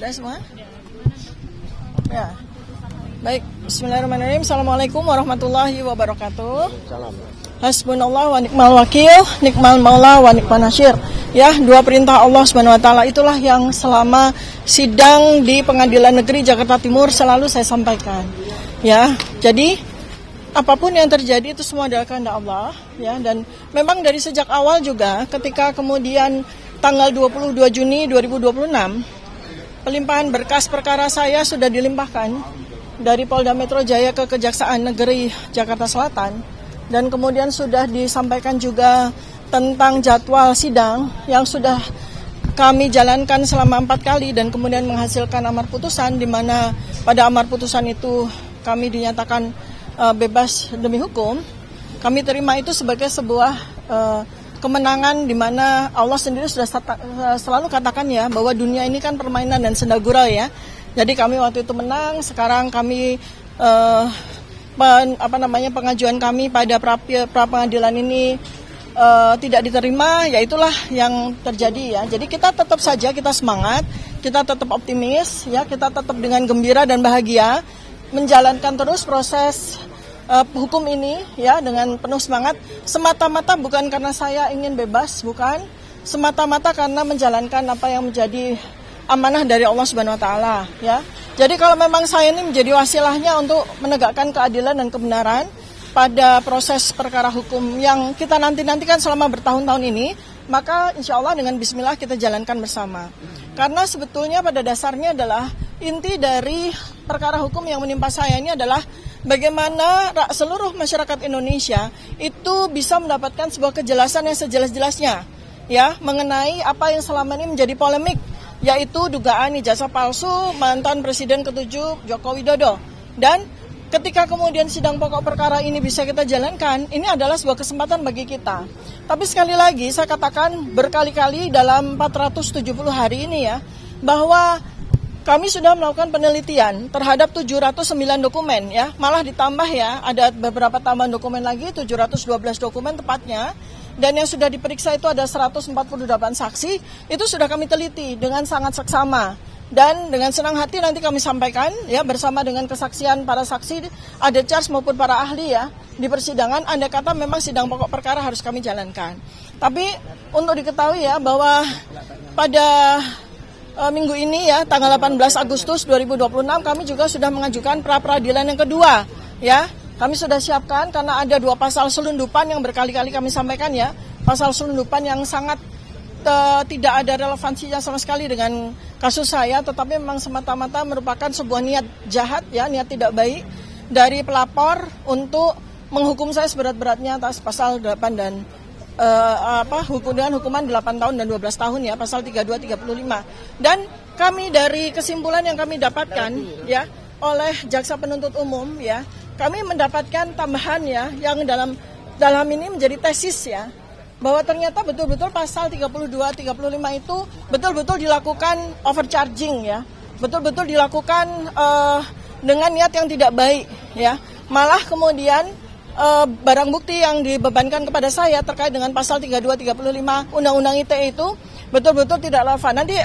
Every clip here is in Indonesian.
Sudah semua? Ya. Baik, bismillahirrahmanirrahim. Assalamualaikum warahmatullahi wabarakatuh. Hasbunallah wa ni'mal wakil, nikmal maula wa ni'man nasyir. Ya, dua perintah Allah Subhanahu wa taala itulah yang selama sidang di Pengadilan Negeri Jakarta Timur selalu saya sampaikan. Ya, jadi apapun yang terjadi itu semua adalah kehendak Allah, ya, dan memang dari sejak awal juga ketika kemudian tanggal 22 Juni 2026 pelimpahan berkas perkara saya sudah dilimpahkan dari Polda Metro Jaya ke Kejaksaan Negeri Jakarta Selatan, dan kemudian sudah disampaikan juga tentang jadwal sidang yang sudah kami jalankan selama 4 kali dan kemudian menghasilkan amar putusan, di mana pada amar putusan itu kami dinyatakan bebas demi hukum. Kami terima itu sebagai sebuah kemenangan, di mana Allah sendiri sudah selalu katakan ya bahwa dunia ini kan permainan dan senda gurau ya. Jadi kami waktu itu menang. Sekarang kami pengajuan kami pada pra pengadilan ini tidak diterima, ya itulah yang terjadi ya. Jadi kita tetap saja, kita semangat, kita tetap optimis ya, kita tetap dengan gembira dan bahagia menjalankan terus proses hukum ini ya dengan penuh semangat, semata-mata bukan karena saya ingin bebas, bukan, semata-mata karena menjalankan apa yang menjadi amanah dari Allah Subhanahu wa taala ya. Jadi kalau memang saya ini menjadi wasilahnya untuk menegakkan keadilan dan kebenaran pada proses perkara hukum yang kita nanti-nantikan selama bertahun-tahun ini, maka insya Allah dengan bismillah kita jalankan bersama. Karena sebetulnya pada dasarnya adalah inti dari perkara hukum yang menimpa saya ini adalah bagaimana seluruh masyarakat Indonesia itu bisa mendapatkan sebuah kejelasan yang sejelas-jelasnya ya mengenai apa yang selama ini menjadi polemik, yaitu dugaan ijazah palsu mantan Presiden ke-7 Joko Widodo. Dan ketika kemudian sidang pokok perkara ini bisa kita jalankan, ini adalah sebuah kesempatan bagi kita. Tapi sekali lagi saya katakan berkali-kali dalam 470 hari ini ya, bahwa kami sudah melakukan penelitian terhadap 709 dokumen ya, malah ditambah ya, ada beberapa tambahan dokumen lagi, 712 dokumen tepatnya. Dan yang sudah diperiksa itu ada 148 saksi, itu sudah kami teliti dengan sangat seksama. Dan dengan senang hati nanti kami sampaikan ya bersama dengan kesaksian para saksi, ada charge maupun para ahli ya di persidangan, andai kata memang sidang pokok perkara harus kami jalankan. Tapi untuk diketahui ya bahwa pada minggu ini ya tanggal 18 Agustus 2026 kami juga sudah mengajukan pra peradilan yang kedua ya. Kami sudah siapkan karena ada 2 pasal selundupan yang berkali-kali kami sampaikan ya. Pasal selundupan yang sangat tidak ada relevansinya sama sekali dengan kasus saya, tetapi memang semata-mata merupakan sebuah niat jahat ya, niat tidak baik dari pelapor untuk menghukum saya seberat-beratnya atas pasal 8 dan hukuman 8 tahun dan 12 tahun ya, pasal 32 35. Dan kami dari kesimpulan yang kami dapatkan ya oleh jaksa penuntut umum ya, kami mendapatkan tambahan ya yang dalam ini menjadi tesis ya, bahwa ternyata betul-betul pasal 32 35 itu betul-betul dilakukan overcharging ya, betul-betul dilakukan dengan niat yang tidak baik ya. Malah kemudian barang bukti yang dibebankan kepada saya terkait dengan pasal 32 35 Undang-Undang ITE itu betul-betul tidak relevan. Nanti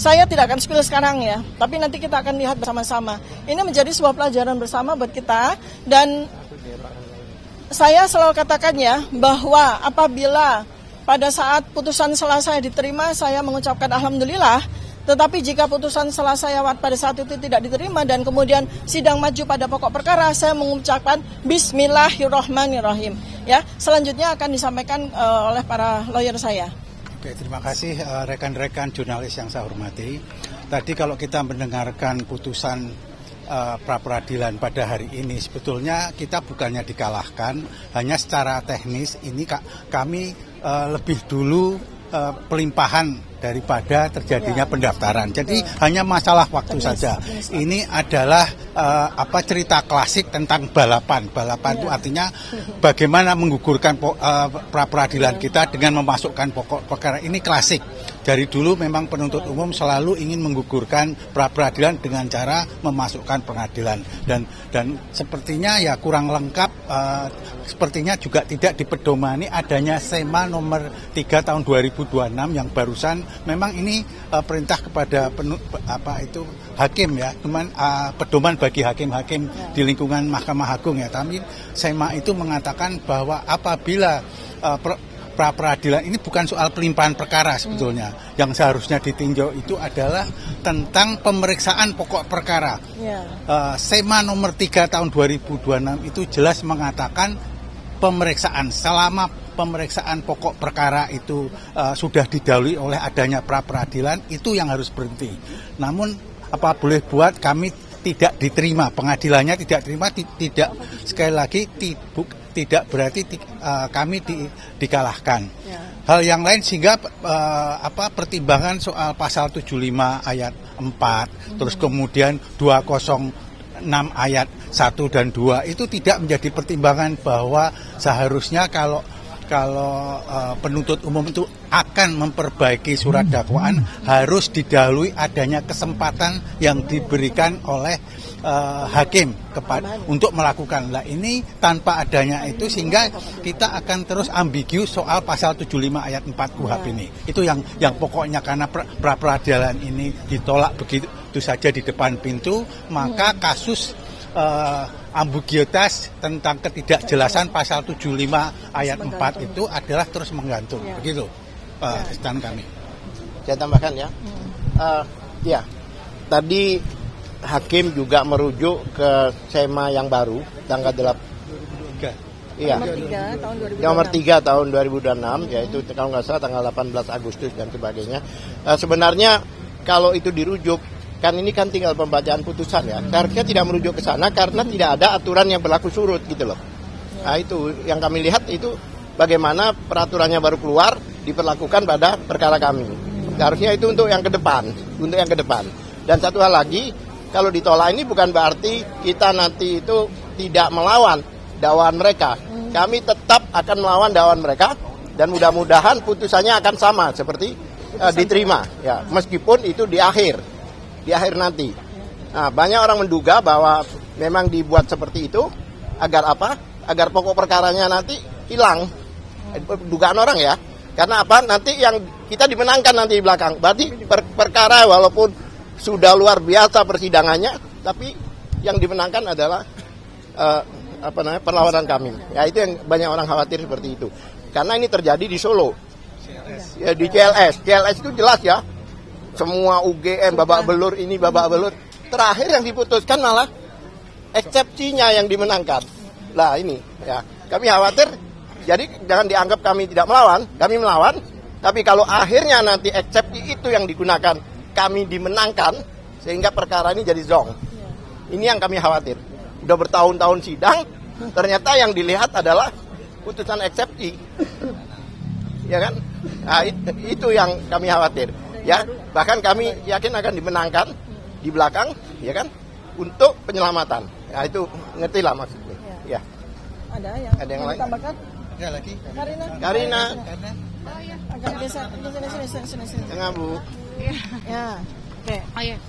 saya tidak akan spill sekarang ya, tapi nanti kita akan lihat bersama-sama. Ini menjadi sebuah pelajaran bersama buat kita, dan saya selalu katakan ya bahwa apabila pada saat putusan selah saya diterima, saya mengucapkan alhamdulillah. Tetapi jika putusan selah saya pada saat itu tidak diterima dan kemudian sidang maju pada pokok perkara, saya mengucapkan bismillahirrahmanirrahim. Ya, selanjutnya akan disampaikan oleh para lawyer saya. Oke, terima kasih rekan-rekan jurnalis yang saya hormati. Tadi kalau kita mendengarkan putusan pra peradilan pada hari ini, sebetulnya kita bukannya dikalahkan, hanya secara teknis ini kami lebih dulu pelimpahan daripada terjadinya pendaftaran. Jadi hanya masalah waktu saja. Ini adalah cerita klasik tentang balapan. Balapan itu artinya bagaimana menggugurkan pra peradilan kita dengan memasukkan pokok perkara. Ini klasik. dari dulu memang penuntut umum selalu ingin menggugurkan pra-peradilan dengan cara memasukkan pengadilan, dan sepertinya ya kurang lengkap, sepertinya juga tidak dipedomani adanya SEMA nomor 3 tahun 2026 yang barusan. Memang ini perintah kepada hakim ya, cuman pedoman bagi hakim-hakim di lingkungan Mahkamah Agung ya. Tapi SEMA itu mengatakan bahwa apabila pra-peradilan ini bukan soal pelimpahan perkara sebetulnya. Yang seharusnya ditinjau itu adalah tentang pemeriksaan pokok perkara. SEMA nomor 3 tahun 2026 itu jelas mengatakan pemeriksaan selama pemeriksaan pokok perkara itu sudah didahului oleh adanya pra-peradilan, itu yang harus berhenti. Namun apa boleh buat, kami tidak diterima, pengadilannya tidak terima, tidak, sekali lagi tidak berarti kami dikalahkan. Hal yang lain sehingga pertimbangan soal pasal 75 ayat 4, terus kemudian 206 ayat 1 dan 2 itu tidak menjadi pertimbangan bahwa seharusnya kalau penuntut umum itu akan memperbaiki surat dakwaan harus didahului adanya kesempatan yang diberikan oleh hakim untuk melakukan. Nah, ini tanpa adanya itu sehingga kita akan terus ambigu soal pasal 75 ayat 4 KUHP ini. Itu yang pokoknya, karena pra-peradilan ini ditolak begitu saja di depan pintu, maka kasus ambiguitas tentang ketidakjelasan pasal 75 ayat 4 itu adalah terus menggantung. Begitu stand kami. Saya tambahkan ya. Ya, tadi hakim juga merujuk ke SEMA yang baru tanggal 8. Iya. Nomor 3 tahun 2026, yaitu kalau nggak salah tanggal 18 Agustus dan sebagainya. Sebenarnya kalau itu dirujuk, kan ini kan tinggal pembacaan putusan ya. Harusnya tidak merujuk ke sana karena tidak ada aturan yang berlaku surut gitu loh. Nah, itu yang kami lihat itu bagaimana peraturannya baru keluar diperlakukan pada perkara kami. Harusnya itu untuk yang ke depan, Dan satu hal lagi, kalau ditolak ini bukan berarti kita nanti itu tidak melawan dakwaan mereka. Kami tetap akan melawan dakwaan mereka dan mudah-mudahan putusannya akan sama seperti diterima ya, meskipun itu di akhir nanti. Nah, banyak orang menduga bahwa memang dibuat seperti itu agar apa? Agar pokok perkaranya nanti hilang. Dugaan orang ya. Karena apa? Nanti yang kita dimenangkan nanti di belakang. Berarti perkara walaupun sudah luar biasa persidangannya, tapi yang dimenangkan adalah perlawanan kami. Ya, itu yang banyak orang khawatir seperti itu. Karena ini terjadi di Solo. Ya, di CLS. CLS itu jelas ya. Semua UGM babak belur ini babak belur. Terakhir yang diputuskan malah eksepsinya yang dimenangkan. Lah ini ya, kami khawatir. Jadi jangan dianggap kami tidak melawan, kami melawan. Tapi kalau akhirnya nanti eksepsi itu yang digunakan, kami dimenangkan sehingga perkara ini jadi zong. Ini yang kami khawatir. Udah bertahun-tahun sidang, ternyata yang dilihat adalah putusan eksepsi. Ya kan? Nah, itu yang kami khawatir. Ya, bahkan kami yakin akan dimenangkan di belakang, ya kan? Untuk penyelamatan. Ya, itu ngertilah maksudnya. Ya. Ada yang lain? Tambahkan? Ya, lagi. Karina. Agak geser sini. Tengah, Bu. Ya. Oke. Oh iya,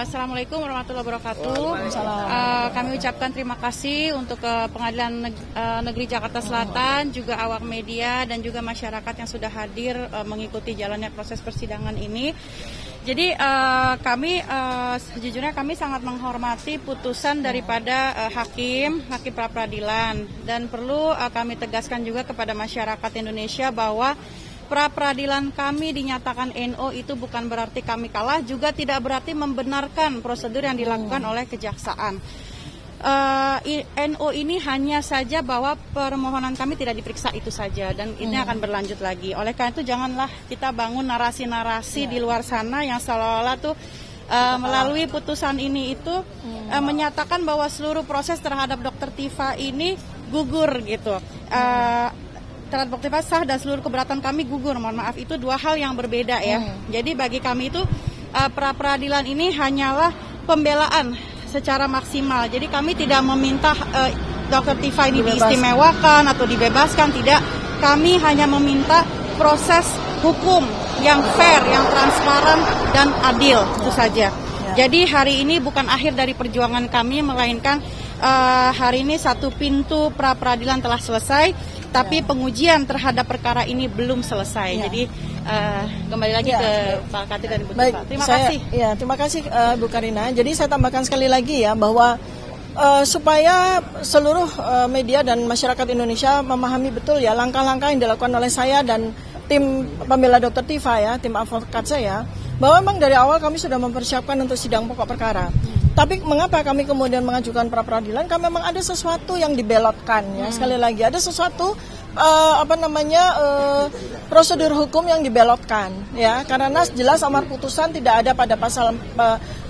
Assalamualaikum warahmatullahi wabarakatuh. Waalaikumsalam. Kami ucapkan terima kasih untuk Pengadilan Negeri Jakarta Selatan, juga awak media dan juga masyarakat yang sudah hadir mengikuti jalannya proses persidangan ini. Jadi sejujurnya kami sangat menghormati putusan daripada hakim pra-peradilan, dan perlu kami tegaskan juga kepada masyarakat Indonesia bahwa pra-peradilan kami dinyatakan NO itu bukan berarti kami kalah, juga tidak berarti membenarkan prosedur yang dilakukan oleh kejaksaan. NO ini hanya saja bahwa permohonan kami tidak diperiksa itu saja, dan ini akan berlanjut lagi. Oleh karena itu janganlah kita bangun narasi-narasi di luar sana yang seolah-olah tuh melalui putusan ini itu menyatakan bahwa seluruh proses terhadap Dr. Tifa ini gugur gitu. Terhadap Dr. Tifa sah dan seluruh keberatan kami gugur. Mohon maaf, itu dua hal yang berbeda ya. Jadi bagi kami itu pra-peradilan ini hanyalah pembelaan secara maksimal. Jadi kami tidak meminta Dr. Tifa ini diistimewakan atau dibebaskan, tidak. Kami hanya meminta proses hukum yang fair, yang transparan dan adil, itu saja. Jadi hari ini bukan akhir dari perjuangan kami, melainkan hari ini satu pintu pra-peradilan telah selesai, tapi pengujian terhadap perkara ini belum selesai. Jadi kembali lagi ke Pak Katib dan Ibu Tifa. Terima kasih. Ya, terima kasih Bu Karina. Jadi saya tambahkan sekali lagi ya bahwa supaya seluruh media dan masyarakat Indonesia memahami betul ya langkah-langkah yang dilakukan oleh saya dan tim pembela Dr. Tifa ya, tim advokat saya, bahwa memang dari awal kami sudah mempersiapkan untuk sidang pokok perkara. Tapi mengapa kami kemudian mengajukan pra peradilan? Karena memang ada sesuatu yang dibelotkan ya. Sekali lagi ada sesuatu prosedur hukum yang dibelotkan ya. Karena jelas amar putusan tidak ada pada pasal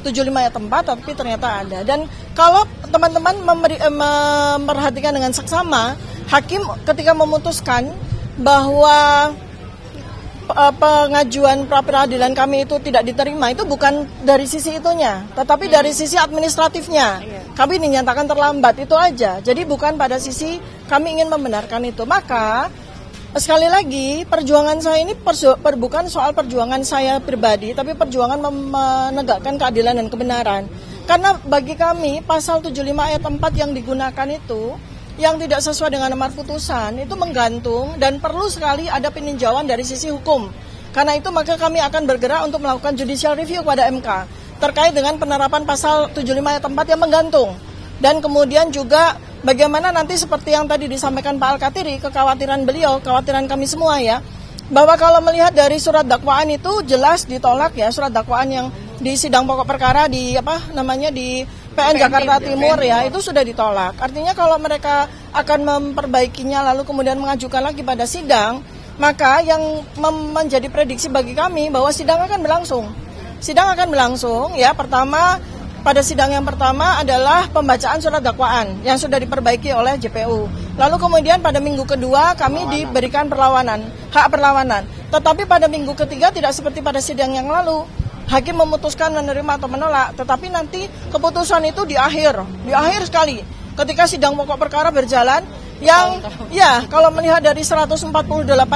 75 ayat 4, tapi ternyata ada. Dan kalau teman-teman memperhatikan dengan seksama, hakim ketika memutuskan bahwa pengajuan pra peradilan kami itu tidak diterima, itu bukan dari sisi itunya, tetapi dari sisi administratifnya. Kami dinyatakan terlambat, itu aja. Jadi bukan pada sisi kami ingin membenarkan itu. Maka sekali lagi perjuangan saya ini bukan soal perjuangan saya pribadi, tapi perjuangan menegakkan keadilan dan kebenaran. Karena bagi kami pasal 75 ayat 4 yang digunakan itu yang tidak sesuai dengan amar putusan itu menggantung dan perlu sekali ada peninjauan dari sisi hukum. Karena itu maka kami akan bergerak untuk melakukan judicial review pada MK terkait dengan penerapan pasal 75 ayat 4 yang menggantung. Dan kemudian juga bagaimana nanti seperti yang tadi disampaikan Pak Al-Katiri, kekhawatiran beliau, kekhawatiran kami semua ya, bahwa kalau melihat dari surat dakwaan itu jelas ditolak ya, surat dakwaan yang di sidang pokok perkara di PN Jakarta Timur ya, itu sudah ditolak. Artinya kalau mereka akan memperbaikinya lalu kemudian mengajukan lagi pada sidang, maka yang menjadi prediksi bagi kami bahwa sidang akan berlangsung. Sidang akan berlangsung ya, pertama pada sidang yang pertama adalah pembacaan surat dakwaan yang sudah diperbaiki oleh JPU. Lalu kemudian pada minggu kedua kami diberikan hak perlawanan. Tetapi pada minggu ketiga tidak seperti pada sidang yang lalu. Hakim memutuskan menerima atau menolak, tetapi nanti keputusan itu di akhir sekali. Ketika sidang pokok perkara berjalan, yang ya kalau melihat dari 148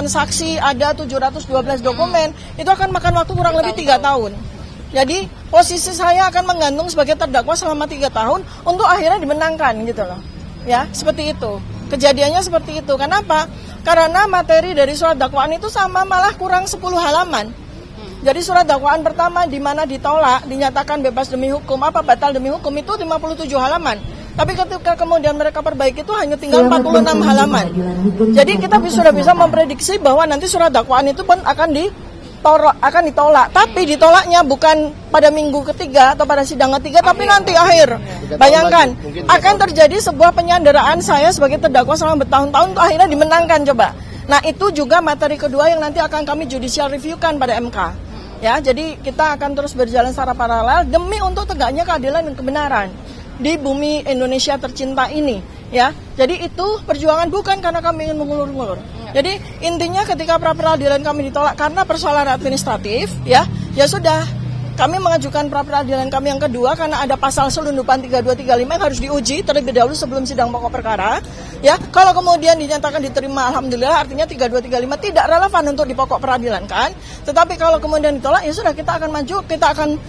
saksi, ada 712 dokumen, itu akan makan waktu kurang lebih 3 tahun. Jadi posisi saya akan menggantung sebagai terdakwa selama 3 tahun untuk akhirnya dimenangkan gitu loh. Ya, seperti itu. Kejadiannya seperti itu. Kenapa? Karena materi dari surat dakwaan itu sama, malah kurang 10 halaman. Jadi surat dakwaan pertama di mana ditolak, dinyatakan bebas demi hukum, batal demi hukum itu 57 halaman. Tapi ketika kemudian mereka perbaiki itu hanya tinggal 46 halaman. Jadi kita sudah bisa memprediksi bahwa nanti surat dakwaan itu pun akan ditolak. Tapi ditolaknya bukan pada minggu ketiga atau pada sidang ketiga, tapi nanti akhir. Bayangkan, akan terjadi sebuah penyanderaan saya sebagai terdakwa selama bertahun-tahun untuk akhirnya dimenangkan coba. Nah itu juga materi kedua yang nanti akan kami judicial review-kan pada MK. Ya, jadi kita akan terus berjalan secara paralel demi untuk tegaknya keadilan dan kebenaran di bumi Indonesia tercinta ini, ya. Jadi itu perjuangan bukan karena kami ingin mengulur-ngulur. Jadi intinya ketika pra peradilan kami ditolak karena persoalan administratif, ya sudah. Kami mengajukan pra peradilan kami yang kedua karena ada pasal selundupan 3235 yang harus diuji terlebih dahulu sebelum sidang pokok perkara. Ya, kalau kemudian dinyatakan diterima, alhamdulillah, artinya 3235 tidak relevan untuk di pokok peradilan kan. Tetapi kalau kemudian ditolak, ya sudah kita akan maju, kita akan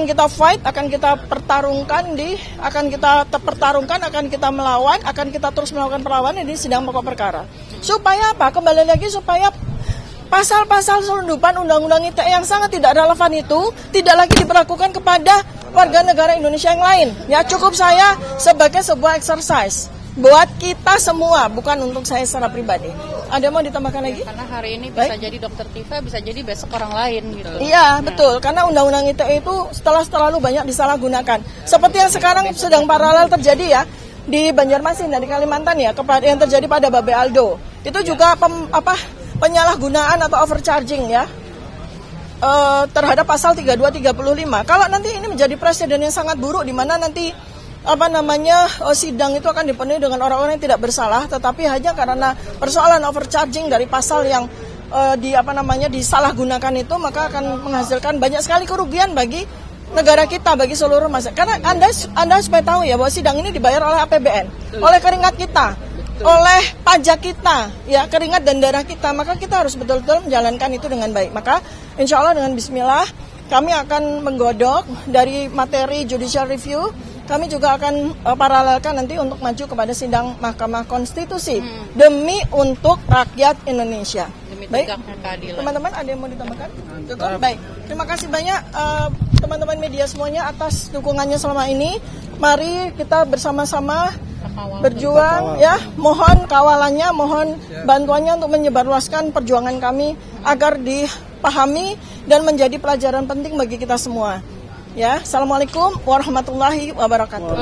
kita fight, akan kita pertarungkan akan kita melawan, akan kita terus melakukan perlawanan di sidang pokok perkara. Supaya apa? Kembali lagi supaya pasal-pasal selundupan Undang-Undang ITE yang sangat tidak relevan itu tidak lagi diberlakukan kepada warga negara Indonesia yang lain. Ya, cukup saya sebagai sebuah exercise buat kita semua, bukan untuk saya secara pribadi. Ada mau ditambahkan lagi? Karena hari ini bisa jadi Dr. Tifa, bisa jadi besok orang lain gitu. Iya, betul. Karena Undang-Undang ITE itu terlalu banyak disalahgunakan. Seperti yang sekarang sedang paralel terjadi ya di Banjarmasin, di Kalimantan ya, yang terjadi pada Babe Aldo. Itu juga penyalahgunaan atau overcharging ya terhadap pasal 3235. Kalau nanti ini menjadi presiden yang sangat buruk di mana nanti sidang itu akan dipenuhi dengan orang-orang yang tidak bersalah, tetapi hanya karena persoalan overcharging dari pasal yang disalahgunakan itu, maka akan menghasilkan banyak sekali kerugian bagi negara kita, bagi seluruh masyarakat. Karena Anda supaya tahu ya bahwa sidang ini dibayar oleh APBN, oleh keringat kita. oleh pajak kita, ya keringat dan darah kita, maka kita harus betul-betul menjalankan itu dengan baik. Maka insya Allah dengan bismillah kami akan menggodok dari materi judicial review, kami juga akan paralelkan nanti untuk maju kepada sidang Mahkamah Konstitusi demi untuk rakyat Indonesia. Baik, teman-teman ada yang mau ditambahkan? Cukup? Baik, terima kasih banyak teman-teman media semuanya atas dukungannya selama ini. Mari kita bersama-sama berjuang, ya. Mohon kawalannya, mohon bantuannya untuk menyebarluaskan perjuangan kami agar dipahami dan menjadi pelajaran penting bagi kita semua. Ya, assalamualaikum warahmatullahi wabarakatuh.